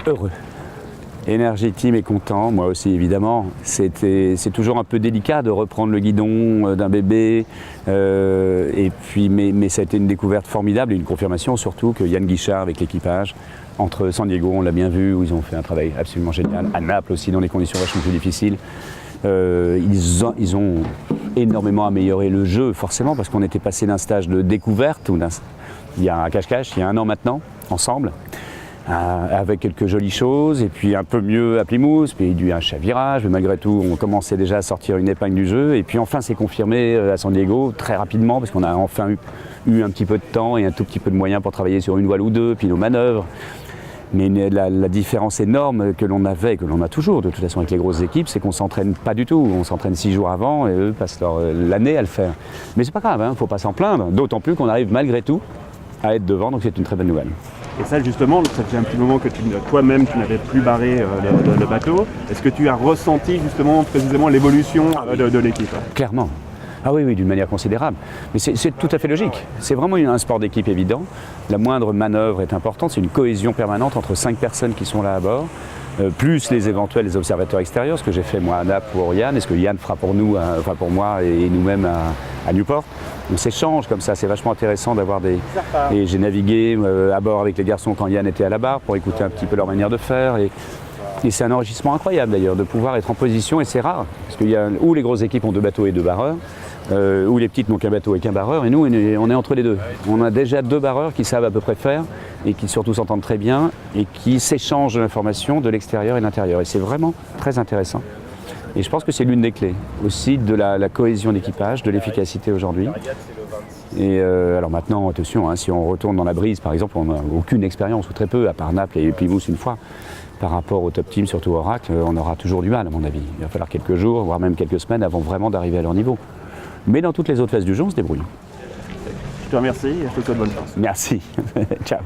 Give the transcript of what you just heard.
heureux. Energy Team est content, moi aussi évidemment. C'est toujours un peu délicat de reprendre le guidon d'un bébé. Mais ça a été une découverte formidable et une confirmation surtout que Yann Guichard avec l'équipage, entre San Diego, on l'a bien vu, où ils ont fait un travail absolument génial. À Naples aussi, dans des conditions vachement plus difficiles. Ils ont énormément amélioré le jeu, forcément, parce qu'on était passé d'un stage de découverte, il y a un cache-cache, il y a 1 an maintenant, ensemble. Avec quelques jolies choses, et puis un peu mieux à Plymouth, puis un chavirage, mais malgré tout on commençait déjà à sortir une épingle du jeu, et puis enfin c'est confirmé à San Diego très rapidement, parce qu'on a enfin eu un petit peu de temps et un tout petit peu de moyens pour travailler sur une voile ou deux, puis nos manœuvres. Mais la différence énorme que l'on avait, et que l'on a toujours de toute façon avec les grosses équipes, c'est qu'on ne s'entraîne pas du tout. On s'entraîne 6 jours avant et eux passent l'année à le faire. Mais c'est pas grave, il ne faut pas s'en plaindre, d'autant plus qu'on arrive malgré tout à être devant, donc c'est une très bonne nouvelle. Et ça justement, ça fait un petit moment que toi-même tu n'avais plus barré le bateau. Est-ce que tu as ressenti justement précisément l'évolution de l'équipe? Clairement. Ah oui, d'une manière considérable. Mais c'est tout à fait logique. C'est vraiment un sport d'équipe évident. La moindre manœuvre est importante. C'est une cohésion permanente entre 5 personnes qui sont là à bord, plus les éventuels observateurs extérieurs, ce que j'ai fait moi à Naples pour Yann, et ce que Yann fera pour nous, enfin pour moi et nous-mêmes à Newport. On s'échange comme ça, c'est vachement intéressant d'avoir des... Et j'ai navigué à bord avec les garçons quand Yann était à la barre pour écouter un petit peu leur manière de faire. Et c'est un enrichissement incroyable d'ailleurs de pouvoir être en position, et c'est rare, parce qu'il y a où les grosses équipes ont 2 bateaux et 2 barreurs, où les petites n'ont qu'un bateau et qu'un barreur, et nous on est entre les deux. On a déjà 2 barreurs qui savent à peu près faire, et qui surtout s'entendent très bien, et qui s'échangent de l'information de l'extérieur et de l'intérieur. Et c'est vraiment très intéressant. Et je pense que c'est l'une des clés aussi de la cohésion d'équipage, de l'efficacité aujourd'hui. Et alors maintenant, attention, hein, si on retourne dans la brise, par exemple, on n'a aucune expérience, ou très peu, à part Naples et Plymouth une fois. Par rapport au top team, surtout Oracle, on aura toujours du mal à mon avis. Il va falloir quelques jours, voire même quelques semaines avant vraiment d'arriver à leur niveau. Mais dans toutes les autres phases du jeu, on se débrouille. Je te remercie et je te souhaite bonne chance. Merci. Ciao.